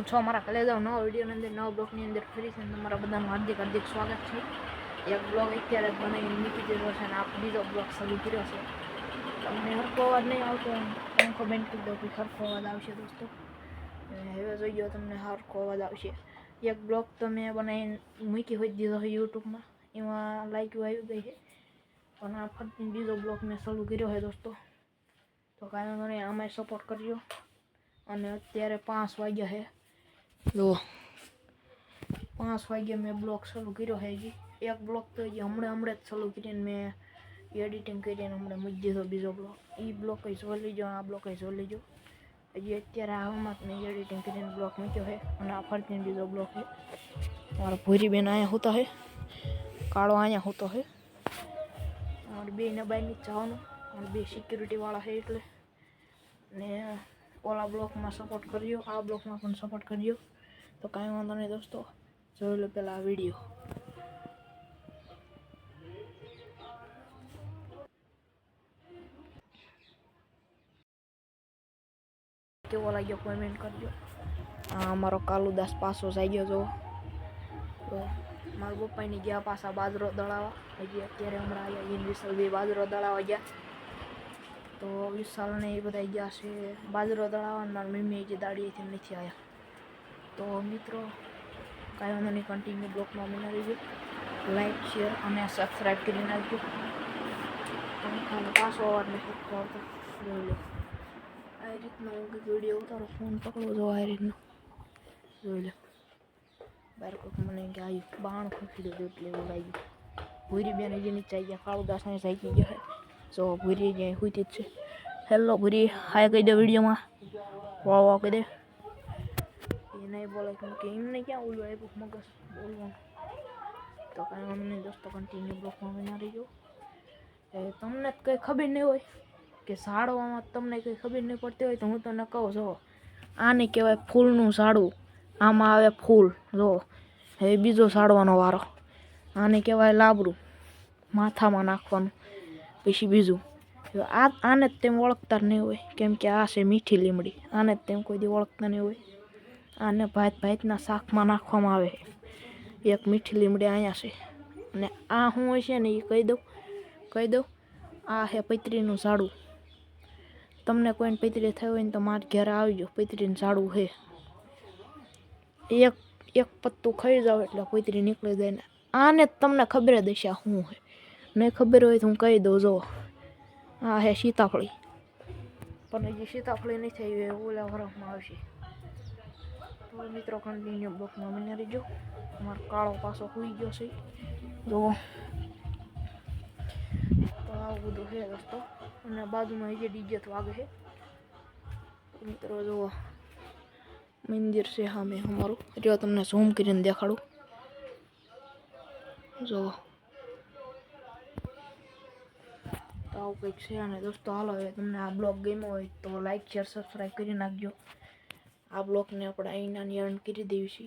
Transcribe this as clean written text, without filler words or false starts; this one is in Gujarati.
છો મારા કલેજા નવા વિડીયોની અંદર નવા બ્લોગની અંદર ફરી છે તમારા બધાનું હાર્દિક હાર્દિક સ્વાગત છે। એક બ્લોગ અત્યારે જ બનાવીને મૂકી દીધો છે અને આ બીજો બ્લોગ શરૂ કર્યો છે। તમને હરખો અવાજ નહીં આવતો હું કમેન્ટ કરી દઉં કે હરખો અવાજ આવશે દોસ્તો। હવે જોઈ ગયો તમને હરખો અવાજ આવશે। એક બ્લોગ તો મેં બનાવીને મૂકી હોઈ દીધો છે યુટ્યુબમાં, એમાં લાઈક આવી ગઈ છે, પણ આ ફરીથી બીજો બ્લોગ મેં શરૂ કર્યો છે દોસ્તો। તો કાંઈ વાંધો નહીં, આમાંય સપોર્ટ કરજો। અને અત્યારે 5 વાગ્યા છે, જો 5 વાગ્યા મેં બ્લોગ શરૂ કર્યો છે। હજી એક બ્લોગ તો હજી હમણાં જ શરૂ કરીને મેં એડિટિંગ કરીને હમણાં મૂકી દીધો બીજો બ્લોગ। એ બ્લોગ કંઈ જોઈ લેજો, આ બ્લોગ કંઈ જોઈ લેજો। હજી અત્યારે આમાં મેં એડિટિંગ કરીને બ્લોગ મૂક્યો છે અને આ ફરીથી બીજો બ્લોગ છે। મારા ભૂરી બેન અહીંયા હોતા છે, કાળો અહીંયા હોતો છે। અમારે બેને બાઈને જવાનું, અમારે બે સિક્યુરિટીવાળા છે એટલે ને ઓલા બ્લોગમાં સપોર્ટ કરજો, આ બ્લોગમાં પણ સપોર્ટ કરજો। તો કાંઈ વાંધો નહીં દોસ્તો, જોઈ લો પહેલાં આ વિડીયો। કેવો લાગ્યો કોમેન્ટ કરજો। આ અમારો કાલુદાસ પાસો જઈ ગયો જો, તો મારા પપ્પાની ગયા પાછા બાજરો દળાવવા। હજી અત્યારે હમણાં આવ્યા વિશાલ બે બાજરો દળાવવા ગયા, તો વિશાલને એ બધા ગયા છે બાજરો દળાવવા, મારી મમ્મી હજી દાડીએથી નથી આવ્યા। તો મિત્રો કાંઈ વાંધો નહીં, કન્ટિન્યુ બ્લોગમાં બના રહીજો, લાઈક શેર અને સબસ્ક્રાઈબ કરી નાખજો। પંખાનો પાછો અવાજ નથી આવતો, જોઈ લો આ રીતનો વિડીયો ઉતારો, ફોન પકડો જો આ રીતનો જોઈ લો। બહાર કોઈક મને કે આવી બાણ ખોખી દો એટલે એવું લાગ્યું। ભૂરી બેન હજી નીચે આવી ગયા, કાળુદાસ ને સાઈકી ગયા છે, જો ભૂરી જ્યાં હુતી જ છે। હેલો ભૂરી, હાય કહી દે વિડીયોમાં, વાહ વાહ કહી દે। એ નહીં બોલે કેમ કે એમને ક્યાં ઓલું આપ્યું મગજ બોલવાનું। તો કાંઈ વાંધો નહીં દોસ્તો, કન્ટિન્યુ બ્લોગમાં બના રહીજો। તમને કંઈ ખબર નહીં હોય કે ઝાડવામાં તમને કંઈ ખબર નહીં પડતી હોય તો હું તને કહું, જો આને કહેવાય ફૂલનું ઝાડું, આમાં આવે ફૂલ, જો હવે બીજો ઝાડવાનો વારો, આને કહેવાય લાબડું, માથામાં નાખવાનું। પછી બીજું આને જ તેમ ઓળખતા નહીં હોય, કેમ કે આ છે મીઠી લીમડી, આને જ તેમ કોઈ દી ઓળખતા નહીં હોય। આને ભાતના શાકમાં નાખવામાં આવે છે। એક મીઠી લીમડી અહીંયા છે, અને આ શું હોય છે ને એ કહી દઉં, આ છે પૈત્રીનું ઝાડું। તમને કોઈને પૈત્રી થઈ હોય ને તો મારા ઘરે આવજો, પૈત્રીનું ઝાડું છે। એક પત્તું ખાઈ જાવ એટલે પૈત્રી નીકળી જાય ને આને જ તમને ખબર જ હશે શું છે, નહીં ખબર હોય તો હું કહી દઉં, જો આ છે સીતાફળી, પણ હજી સીતાફળી નહીં થઈ હોય, ઓલા વરફમાં આવશે। તો મિત્રો કન્ટિન્યુ બ્લોગમાં બની રહીજો। અમારો કાળો પાછો સુઈ ગયો છે, જો તો આવું બધું છે દોસ્તો। અને બાજુમાં હજી ડીજે તો વાગે છે મિત્રો, જુઓ મંદિર છે સામે અમારું, જો તમને ઝૂમ કરીને દેખાડું, જુઓ તો આવું કંઈક છે। અને દોસ્તો હાલો, હવે તમને આ બ્લોગ ગમ્યો હોય તો લાઈક શેર સબસ્ક્રાઈબ કરી નાખજો। આ બ્લોગને આપણે અહીંના એન્ડ કરી દેવી છે।